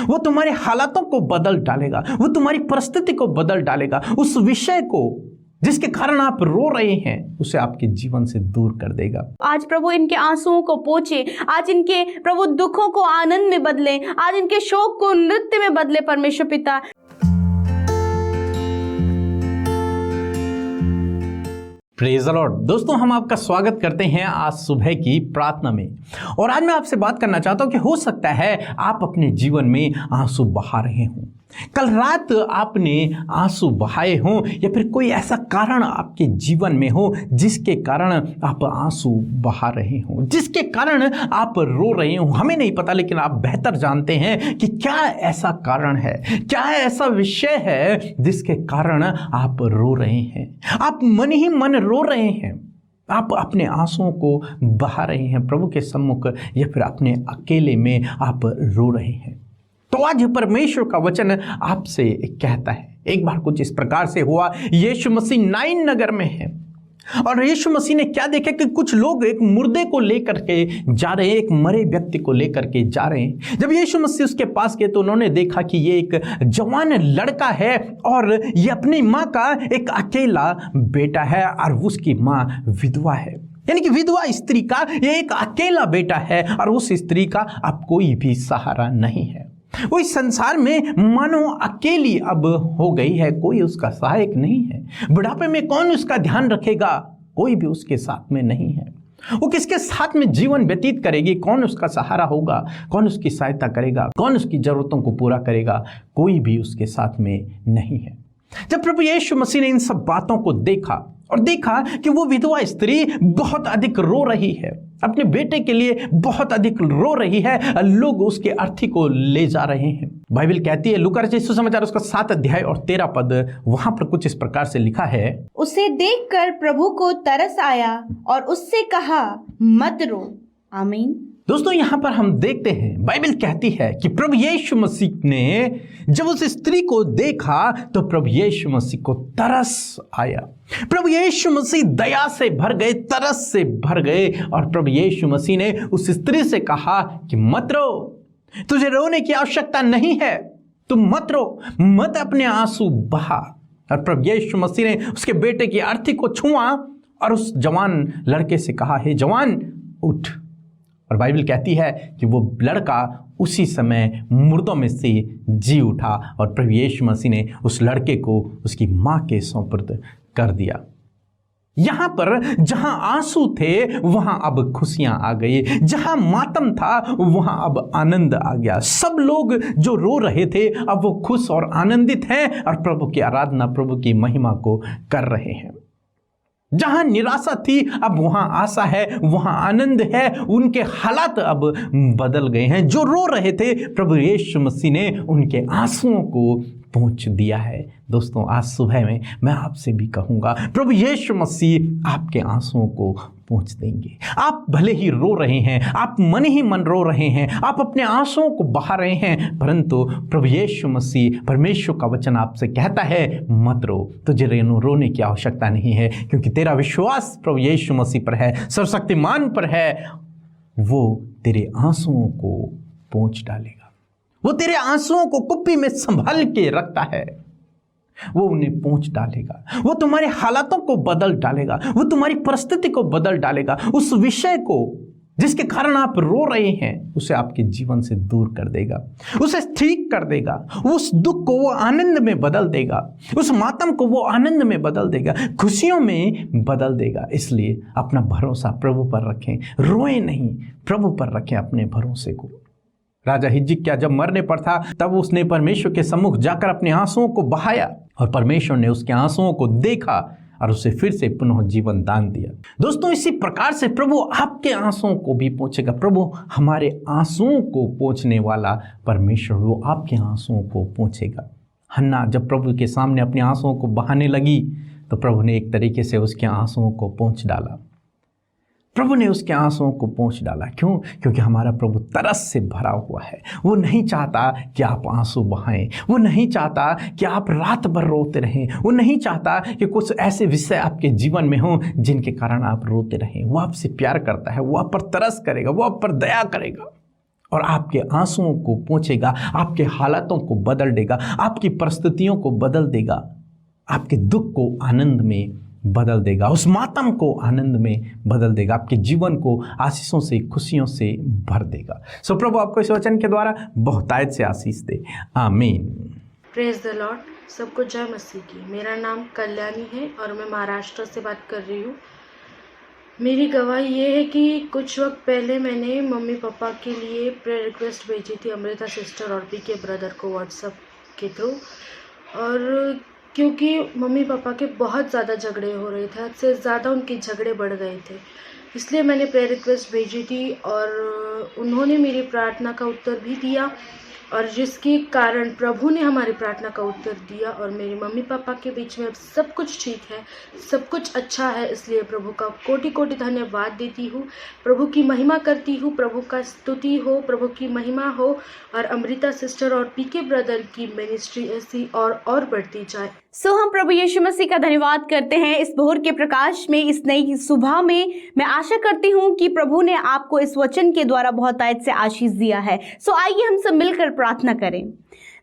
वो तुम्हारे हालातों को बदल डालेगा, वो तुम्हारी परिस्थिति को बदल डालेगा। उस विषय को जिसके कारण आप रो रहे हैं उसे आपके जीवन से दूर कर देगा। आज प्रभु इनके आंसुओं को पोंछे, आज इनके प्रभु दुखों को आनंद में बदले, आज इनके शोक को नृत्य में बदले परमेश्वर पिता। Praise the Lord. दोस्तों, हम आपका स्वागत करते हैं आज सुबह की प्रार्थना में। और आज मैं आपसे बात करना चाहता हूं कि हो सकता है आप अपने जीवन में आंसू बहा रहे हों। कल रात आपने आंसू बहाए हों या फिर कोई ऐसा कारण आपके जीवन में हो जिसके कारण आप आंसू बहा रहे हों, जिसके कारण आप रो रहे हो। हमें नहीं पता, लेकिन आप बेहतर जानते हैं कि क्या ऐसा कारण है, क्या ऐसा विषय है जिसके कारण आप रो रहे हैं। आप मन ही मन रो रहे हैं, आप अपने आंसुओं को बहा रहे हैं प्रभु के सम्मुख या फिर अपने अकेले में आप रो रहे हैं। तो आज परमेश्वर का वचन आपसे कहता है, एक बार कुछ इस प्रकार से हुआ। यीशु मसीह नाइन नगर में है और यीशु मसीह ने क्या देखा कि कुछ लोग एक मुर्दे को लेकर के जा रहे हैं, एक मरे व्यक्ति को लेकर के जा रहे हैं। जब यीशु मसीह उसके पास गए तो उन्होंने देखा कि ये एक जवान लड़का है और ये अपनी माँ का एक अकेला बेटा है और उसकी माँ विधवा है। यानी कि विधवा स्त्री का ये एक अकेला बेटा है और उस स्त्री का अब कोई भी सहारा नहीं है। वो इस संसार में मानो अकेली अब हो गई है, कोई उसका सहायक नहीं है। बुढ़ापे में कौन उसका ध्यान रखेगा, कोई भी उसके साथ में नहीं है। वो किसके साथ में जीवन व्यतीत करेगी, कौन उसका सहारा होगा, कौन उसकी सहायता करेगा, कौन उसकी जरूरतों को पूरा करेगा, कोई भी उसके साथ में नहीं है। जब प्रभु यीशु मसीह ने इन सब बातों को देखा और देखा कि वो विधवा स्त्री बहुत अधिक रो रही है, अपने बेटे के लिए बहुत अधिक रो रही है, लोग उसके अर्थी को ले जा रहे हैं। बाइबल कहती है, लूका रचित सुसमाचार उसका 7 अध्याय और 13 पद, वहां पर कुछ इस प्रकार से लिखा है। उसे देखकर प्रभु को तरस आया और उससे कहा, मत रो। आमीन। दोस्तों, यहां पर हम देखते हैं, बाइबल कहती है कि प्रभु यीशु मसीह ने जब उस स्त्री को देखा तो प्रभु यीशु मसीह को तरस आया। प्रभु यीशु मसीह दया से भर गए, तरस से भर गए और प्रभु यीशु मसीह ने उस स्त्री से कहा कि मत रो, तुझे रोने की आवश्यकता नहीं है, तुम मत रो, मत अपने आंसू बहा। और प्रभु यीशु मसीह ने उसके बेटे की अर्थी को छुआ और उस जवान लड़के से कहा, हे जवान उठ। और बाइबल कहती है कि वो लड़का उसी समय मुर्दों में से जी उठा और प्रभु यीशु मसीह ने उस लड़के को उसकी माँ के सुपुर्द कर दिया। यहाँ पर जहाँ आंसू थे वहाँ अब खुशियाँ आ गई, जहाँ मातम था वहाँ अब आनंद आ गया। सब लोग जो रो रहे थे अब वो खुश और आनंदित हैं और प्रभु की आराधना, प्रभु की महिमा को कर रहे हैं। जहां निराशा थी अब वहां आशा है, वहां आनंद है। उनके हालात अब बदल गए हैं। जो रो रहे थे प्रभु यीशु मसीह ने उनके आंसुओं को पोंछ दिया है। दोस्तों, आज सुबह में मैं आपसे भी कहूंगा, प्रभु यीशु मसीह आपके आंसुओं को पोंछ देंगे। आप भले ही रो रहे हैं, आप मन ही मन रो रहे हैं, आप अपने आंसुओं को बहा रहे हैं, परंतु प्रभु यीशु मसीह, परमेश्वर का वचन आपसे कहता है, मत रो, तुझे रोने की आवश्यकता नहीं है, क्योंकि तेरा विश्वास प्रभु यीशु मसीह पर है, सर्वशक्तिमान पर है। वो तेरे आंसुओं को पोंछ डालेगा, वो तेरे आंसुओं को कुप्पी में संभाल के रखता है, वो उन्हें पोंछ डालेगा। वो तुम्हारे हालातों को बदल डालेगा, वो तुम्हारी परिस्थिति को बदल डालेगा। उस विषय को जिसके कारण आप रो रहे हैं उसे आपके जीवन से दूर कर देगा, उसे ठीक कर देगा, उस दुख को वो आनंद में बदल देगा, उस मातम को वो आनंद में बदल देगा, खुशियों में बदल देगा। इसलिए अपना भरोसा प्रभु पर रखें, रोए नहीं, प्रभु पर रखें अपने भरोसे को। राजा हिजकिय्याह जब मरने पर था तब उसने परमेश्वर के सम्मुख जाकर अपने आंसुओं को बहाया और परमेश्वर ने उसके आंसुओं को देखा और उसे फिर से पुनः जीवन दान दिया। दोस्तों, इसी प्रकार से प्रभु आपके आंसुओं को भी पोंछेगा। प्रभु हमारे आंसुओं को पोंछने वाला परमेश्वर, वो आपके आंसुओं को पोंछेगा। हन्ना जब प्रभु के सामने अपने आंसुओं को बहाने लगी तो प्रभु ने एक तरीके से उसके आंसुओं को पोंछ डाला। प्रभु ने उसके आंसुओं को पोंछ डाला। क्यों? क्योंकि हमारा प्रभु तरस से भरा हुआ है। वो नहीं चाहता कि आप आंसू बहाएं, वो नहीं चाहता कि आप रात भर रोते रहें, वो नहीं चाहता कि कुछ ऐसे विषय आपके जीवन में हों जिनके कारण आप रोते रहें। वो आपसे प्यार करता है, वो आप पर तरस करेगा, वो आप पर दया करेगा। और आपके आंसुओं को पोंछेगा, आपके हालातों को बदल देगा, आपकी परिस्थितियों को बदल देगा, आपके दुख को आनंद में बदल देगा, उस मातम को आनंद में बदल देगा, आपके जीवन को आशीषों से, खुशियों से भर देगा। सो प्रभु आपको इस वचन के द्वारा बहुतायत से आशीष दे। आमीन। Praise the Lord. सबको जय मसीह की। मेरा नाम कल्याणी है और मैं महाराष्ट्र से बात कर रही हूँ। मेरी गवाही ये है कि कुछ वक्त पहले मैंने मम्मी पापा के लिए प्रेयर रिक्वेस्ट भेजी थी, अमृता सिस्टर और पीके ब्रदर को व्हाट्सएप के थ्रू। और क्योंकि मम्मी पापा के बहुत ज़्यादा झगड़े हो रहे थे, हद से ज़्यादा उनके झगड़े बढ़ गए थे, इसलिए मैंने प्रेयर रिक्वेस्ट भेजी थी और उन्होंने मेरी प्रार्थना का उत्तर भी दिया, और जिसके कारण प्रभु ने हमारी प्रार्थना का उत्तर दिया और मेरे मम्मी पापा के बीच में अब सब कुछ ठीक है, सब कुछ अच्छा है। इसलिए प्रभु का कोटि कोटि धन्यवाद देती हूँ, प्रभु की महिमा करती हूँ, प्रभु का स्तुति हो, प्रभु की महिमा हो, और अमृता सिस्टर और पीके ब्रदर की मिनिस्ट्री ऐसी और बढ़ती जाए। हम प्रभु यीशु मसीह का धन्यवाद करते हैं इस भोर के प्रकाश में, इस नई सुबह में। मैं आशा करती हूँ कि प्रभु ने आपको इस वचन के द्वारा बहुतायत से आशीष दिया है। आइए हम सब मिलकर प्रार्थना करें।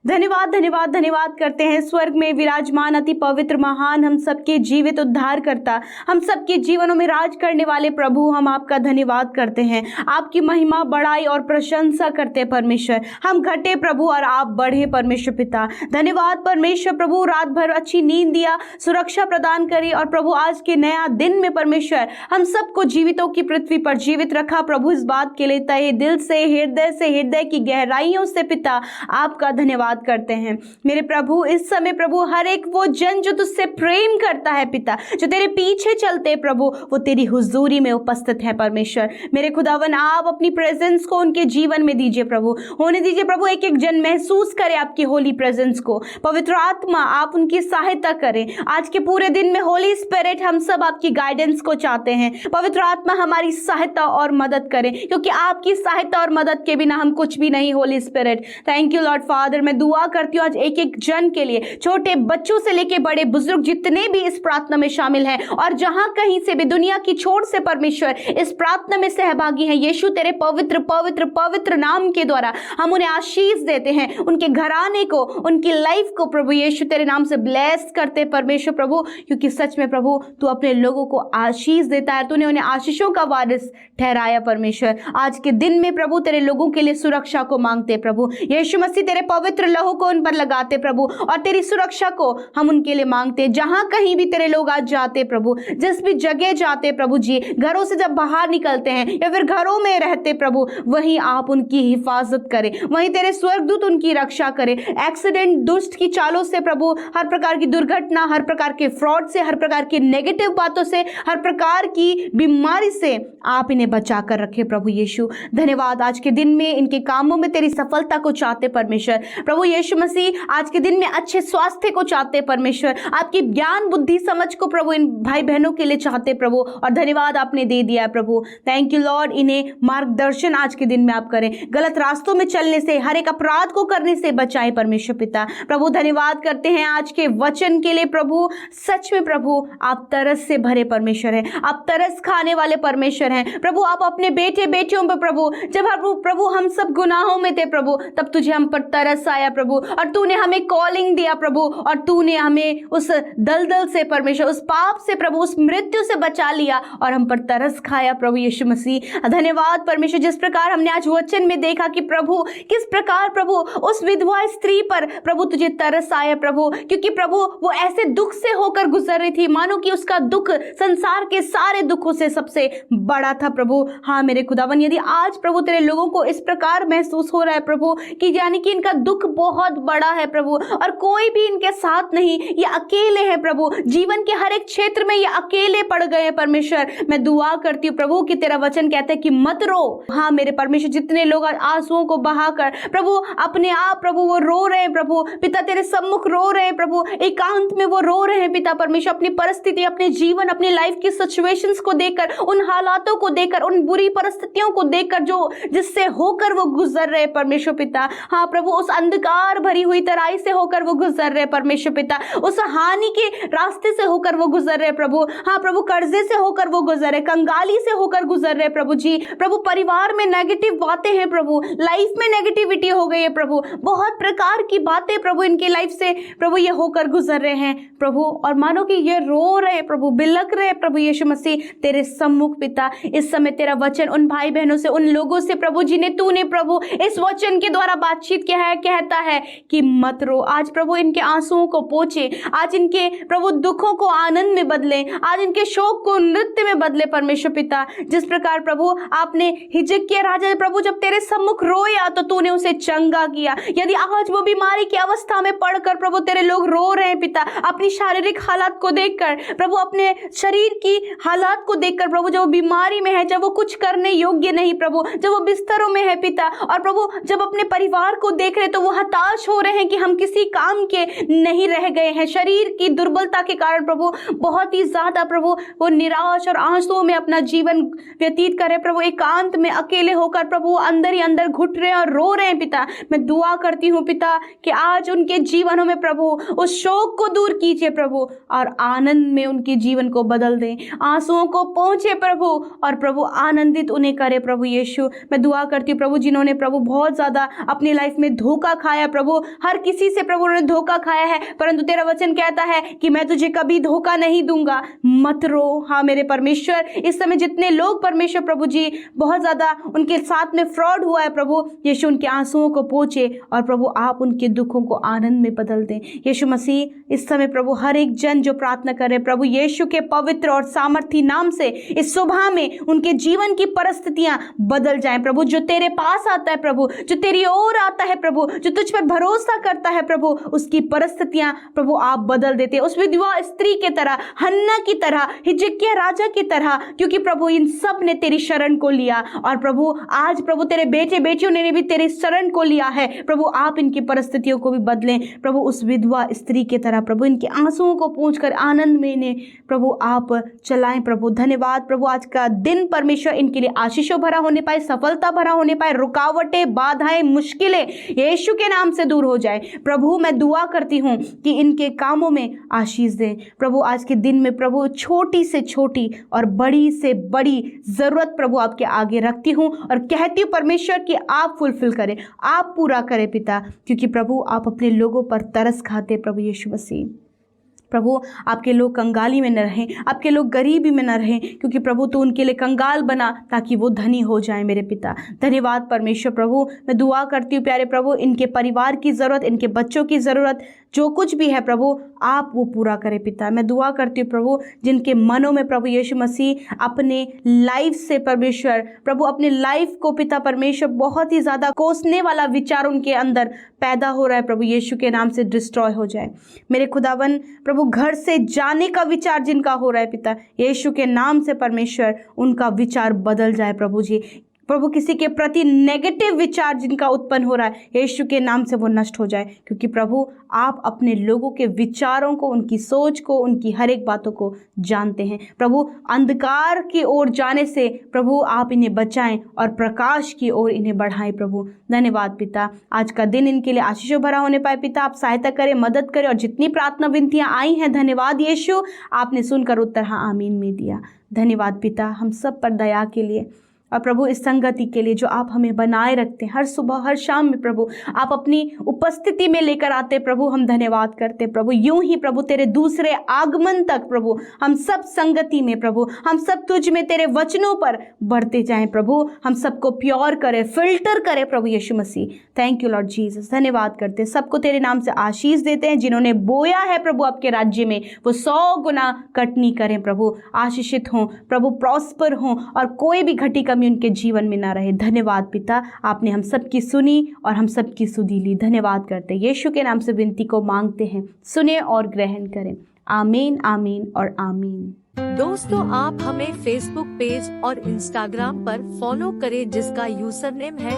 धन्यवाद धन्यवाद धन्यवाद करते हैं स्वर्ग में विराजमान अति पवित्र महान हम सबके जीवित उद्धार करता, हम सबके जीवनों में राज करने वाले प्रभु, हम आपका धन्यवाद करते हैं, आपकी महिमा बड़ाई और प्रशंसा करते हैं परमेश्वर। हम घटे प्रभु और आप बढ़े परमेश्वर पिता। धन्यवाद परमेश्वर प्रभु, रात भर अच्छी नींद दिया, सुरक्षा प्रदान करी, और प्रभु आज के नया दिन में परमेश्वर हम सबको जीवितों की पृथ्वी पर जीवित रखा। प्रभु इस बात के लिए तहे दिल से, हृदय की गहराइयों से पिता आपका धन्यवाद करते हैं। मेरे प्रभु इस समय प्रभु हर एक वो जन जो तुझसे प्रेम करता है पिता, जो तेरे पीछे चलते प्रभु, वो तेरी हुजूरी में उपस्थित है परमेश्वर। मेरे खुदावन आप अपनी प्रेजेंस को उनके जीवन में दीजिए प्रभु, होने दीजिए प्रभु। एक एक जन महसूस करे आपकी होली प्रेजेंस को। पवित्र आत्मा आप उनकी सहायता करें आज के पूरे दिन में। होली स्पिरिट हम सब आपकी गाइडेंस को चाहते हैं। पवित्र आत्मा हमारी सहायता और मदद करें, क्योंकि आपकी सहायता और मदद के बिना हम कुछ भी नहीं। Holi spirit thank you Lord father. मैं दुआ करती हूँ आज एक एक जन के लिए, छोटे बच्चों से लेके बड़े बुजुर्ग जितने भी इस प्रार्थना में शामिल हैं और जहां कहीं से भी दुनिया की छोर से परमेश्वर इस प्रार्थना में सहभागी हैं, यीशु तेरे पवित्र पवित्र पवित्र नाम के द्वारा हम उन्हें आशीष देते हैं, उनके घराने को, उनकी लाइफ को प्रभु यीशु तेरे नाम से ब्लेस करते परमेश्वर प्रभु, क्योंकि सच में प्रभु तू अपने लोगों को आशीष देता है, तूने उन्हें आशीषों का वारिस ठहराया परमेश्वर। आज के दिन में प्रभु तेरे लोगों के लिए सुरक्षा को मांगते प्रभु यीशु मसीह, तेरे पवित्र लहू को उन पर लगाते प्रभु, और तेरी सुरक्षा को हम उनके लिए मांगते। जहां कहीं भी तेरे लोग आज जाते प्रभु, जिस भी जगह जाते प्रभु जी, घरों से जब बाहर निकलते हैं या फिर घरों में रहते प्रभु, वहीं आप उनकी हिफाजत करें, वहीं तेरे स्वर्गदूत उनकी रक्षा करें। एक्सीडेंट, दुष्ट की चालों से प्रभु, हर प्रकार की दुर्घटना, हर प्रकार के फ्रॉड से, हर प्रकार की नेगेटिव बातों से, हर प्रकार की बीमारी से आप इन्हें बचा कर रखे प्रभु यीशु। धन्यवाद आज के दिन में इनके कामों में तेरी सफलता को चाहते परमेश्वर प्रभु यीशु मसीह। आज के दिन में अच्छे स्वास्थ्य को चाहते परमेश्वर, आपकी ज्ञान बुद्धि समझ को प्रभु इन भाई बहनों के लिए चाहते प्रभु, और धन्यवाद आपने दे दिया प्रभु। Thank you Lord. इन्हें मार्गदर्शन आज के दिन में आप करें, गलत रास्तों में चलने से, हर एक अपराध को करने से बचाए परमेश्वर पिता प्रभु। धन्यवाद करते हैं आज के वचन के लिए प्रभु। सच में प्रभु आप तरस से भरे परमेश्वर हैं, आप तरस खाने वाले परमेश्वर हैं प्रभु। आप अपने बेटे बेटियों पर प्रभु, जब प्रभु हम सब गुनाहों में थे प्रभु, तब तुझे हम पर तरस आया प्रभु, और तूने हमें कॉलिंग दिया प्रभु, और तूने हमें उस दलदल से परमेश्वर, उस पाप से प्रभु, उस मृत्यु से बचा लिया और हम पर तरस खाया प्रभु यीशु मसीह। धन्यवाद परमेश्वर। जिस प्रकार हमने आज वचन में देखा कि प्रभु किस प्रकार प्रभु उस विधवा स्त्री पर प्रभु तुझे तरस आया प्रभु, क्योंकि प्रभु वो ऐसे दुख से होकर गुजर रही थी मानो कि उसका दुख संसार के सारे दुखों से सबसे बड़ा था प्रभु। हाँ मेरे खुदावन, यदि आज प्रभु तेरे लोगों को इस प्रकार महसूस हो रहा है प्रभु कि यानी कि इनका दुख बहुत बड़ा है प्रभु, और कोई भी इनके साथ नहीं, ये अकेले हैं प्रभु, जीवन के हर एक क्षेत्र में ये अकेले पड़ गए हैं परमेश्वर, मैं दुआ करती हूँ प्रभु कि तेरा वचन कहता है कि मत रो। हाँ मेरे परमेश्वर, जितने लोग आंसुओं को बहाकर प्रभु अपने आप प्रभु वो रो रहे हैं प्रभु पिता, तेरे सम्मुख रो रहे हैं प्रभु, एकांत में वो रो रहे हैं पिता परमेश्वर, अपनी परिस्थिति, अपने जीवन, अपनी लाइफ की सिचुएशंस को देखकर, उन हालातों को देखकर, उन बुरी परिस्थितियों को देखकर जो जिससे होकर वो गुजर रहे परमेश्वर पिता। हाँ प्रभु, उस अंधकार अंधकार भरी हुई तराई से होकर वो गुजर रहे परमेश्वर पिता, उस हानि के रास्ते से होकर वो गुजर रहे प्रभु। हाँ प्रभु, कर्जे से होकर वो गुजर रहे, कंगाली से होकर गुजर रहे प्रभु जी। प्रभु परिवार में नेगेटिव बातें हैं प्रभु, लाइफ में नेगेटिविटी हो गई है प्रभु, बहुत प्रकार की बातें प्रभु इनके लाइफ से प्रभु ये होकर गुजर रहे हैं प्रभु, और मानो कि ये रो रहे प्रभु, बिलक रहे प्रभु यीशु मसीह तेरे सम्मुख पिता। इस समय तेरा वचन उन भाई बहनों से, उन लोगों से प्रभु जिन्हें तूने प्रभु इस वचन के द्वारा बातचीत किया है, कहता है कि मत रो। आज प्रभु इनके आंसुओं को पोंछे, आज इनके प्रभु दुखों को आनंद में बदले, आज इनके शोक को नृत्य में बदले परमेश्वर पिता। जिस प्रकार प्रभु आपने हिजकिय्याह राजा प्रभु जब तेरे सम्मुख रोया तो तूने उसे चंगा किया। यदि आज वो बीमारी की अवस्था में पड़कर प्रभु तेरे लोग रो रहे हैं पिता, अपनी शारीरिक हालात को देखकर प्रभु, अपने शरीर की हालात को देखकर प्रभु, जब वो बीमारी में है, जब वो कुछ करने योग्य नहीं प्रभु, जब वो बिस्तरों में है पिता, और प्रभु जब अपने परिवार को देख रहे तो वो हताश हो रहे हैं कि हम किसी काम के नहीं रह गए हैं। शरीर की दुर्बलता के कारण प्रभु बहुत ही ज्यादा प्रभु वो निराश और आंसुओं में अपना जीवन व्यतीत करे प्रभु, एकांत में अकेले होकर प्रभु अंदर ही अंदर घुट रहे हैं और रो रहे हैं पिता। मैं दुआ करती हूँ पिता कि आज उनके जीवनों में प्रभु उस शोक को दूर कीजिए प्रभु, और आनंद में उनके जीवन को बदल दें, आंसुओं को पहुंचे प्रभु, और प्रभु आनंदित उन्हें करे प्रभु यीशु। मैं दुआ करती हूँ प्रभु जिन्होंने प्रभु बहुत ज्यादा अपनी लाइफ में धोखा खाया प्रभु, हर किसी से प्रभु उन्होंने धोखा खाया है, परंतु तेरा वचन कहता है कि मैं तुझे कभी धोखा नहीं दूंगा, मत रो। हाँ मेरे परमेश्वर, इस समय जितने लोग परमेश्वर प्रभु जी बहुत ज्यादा उनके साथ में फ्रॉड हुआ है प्रभु यीशु, उनके आंसुओं को पोंछे, और प्रभु आप उनके दुखों को आनंद में बदल दें यीशु मसीह। इस समय प्रभु हर एक जन जो प्रार्थना करे प्रभु यीशु के पवित्र और सामर्थी नाम से, इस सुबह में उनके जीवन की परिस्थितियां बदल जाएं प्रभु। जो तेरे पास आता है प्रभु, जो तेरी ओर आता है प्रभु, जो तुझ पर भरोसा करता है प्रभु, उसकी परिस्थितियां प्रभु आप बदल देते हैं, उस विधवा स्त्री के तरह, हन्ना की तरह, हिजकिय्याह राजा की तरह, क्योंकि प्रभु इन सब ने तेरी शरण को लिया, और प्रभु आज प्रभु तेरे बेटे बेटियों ने भी तेरी शरण को लिया है प्रभु। आप इनकी परिस्थितियों को भी बदलें प्रभु, उस विधवा स्त्री की तरह प्रभु, इनके आंसुओं को पोंछकर आनंद में इन्हें प्रभु आप चलाएं प्रभु। धन्यवाद प्रभु, आज का दिन परमेश्वर इनके लिए आशीषों भरा होने पाए, सफलता भरा होने पाए, रुकावटें, बाधाएं, मुश्किलें यीशु के नाम से दूर हो जाए प्रभु। मैं दुआ करती हूँ कि इनके कामों में आशीष दें प्रभु। आज के दिन में प्रभु छोटी से छोटी और बड़ी से बड़ी जरूरत प्रभु आपके आगे रखती हूँ, और कहती हूँ परमेश्वर कि आप फुलफिल करें, आप पूरा करें पिता, क्योंकि प्रभु आप अपने लोगों पर तरस खाते प्रभु यीशु मसीह। प्रभु आपके लोग कंगाली में न रहें, आपके लोग गरीबी में न रहें, क्योंकि प्रभु तू उनके लिए कंगाल बना ताकि वो धनी हो जाए मेरे पिता। धन्यवाद परमेश्वर प्रभु। मैं दुआ करती हूँ प्यारे प्रभु, इनके परिवार की ज़रूरत, इनके बच्चों की ज़रूरत, जो कुछ भी है प्रभु आप वो पूरा करें पिता। मैं दुआ करती हूँ प्रभु जिनके मनों में प्रभु यीशु मसीह अपने लाइफ से परमेश्वर प्रभु, अपने लाइफ को पिता परमेश्वर बहुत ही ज़्यादा कोसने वाला विचार उनके अंदर पैदा हो रहा है प्रभु यीशु के नाम से डिस्ट्रॉय हो जाए मेरे खुदावन प्रभु। घर से जाने का विचार जिनका हो रहा है पिता यीशु के नाम से परमेश्वर उनका विचार बदल जाए प्रभु जी। प्रभु किसी के प्रति नेगेटिव विचार जिनका उत्पन्न हो रहा है यीशु के नाम से वो नष्ट हो जाए, क्योंकि प्रभु आप अपने लोगों के विचारों को, उनकी सोच को, उनकी हर एक बातों को जानते हैं प्रभु। अंधकार की ओर जाने से प्रभु आप इन्हें बचाएं और प्रकाश की ओर इन्हें बढ़ाएं प्रभु। धन्यवाद पिता, आज का दिन इनके लिए आशीषों भरा होने पाए पिता। आप सहायता करें, मदद करें, और जितनी प्रार्थना विनतियां आई हैं धन्यवाद यीशु, आपने सुनकर उत्तर हाँ आमीन में दिया। धन्यवाद पिता हम सब पर दया के लिए, और प्रभु इस संगति के लिए जो आप हमें बनाए रखते हैं हर सुबह हर शाम में प्रभु आप अपनी उपस्थिति में लेकर आते प्रभु। हम धन्यवाद करते प्रभु। यूं ही प्रभु तेरे दूसरे आगमन तक प्रभु हम सब संगति में प्रभु, हम सब तुझ में तेरे वचनों पर बढ़ते जाएं प्रभु। हम सबको प्योर करे, फिल्टर करे प्रभु यीशु मसीह। Thank you Lord Jesus. धन्यवाद करते, सबको तेरे नाम से आशीष देते हैं। जिन्होंने बोया है प्रभु आपके राज्य में वो 100 गुना कटनी करें प्रभु। आशीषित हों प्रभु, प्रॉस्पर हों, और कोई भी घटी कमी उनके जीवन में ना रहे। धन्यवाद पिता, आपने हम सबकी सुनी और हम सबकी सुधी ली। धन्यवाद करते, यीशु के नाम से विनती को मांगते हैं, सुने और ग्रहण करें। आमीन आमीन और आमीन। दोस्तों आप हमें फेसबुक पेज और इंस्टाग्राम पर फॉलो करें जिसका यूजर नेम है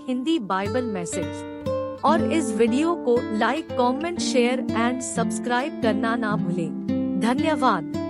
@हिंदी बाइबल मैसेज, और इस वीडियो को like, comment, share and subscribe करना ना भूलें। धन्यवाद।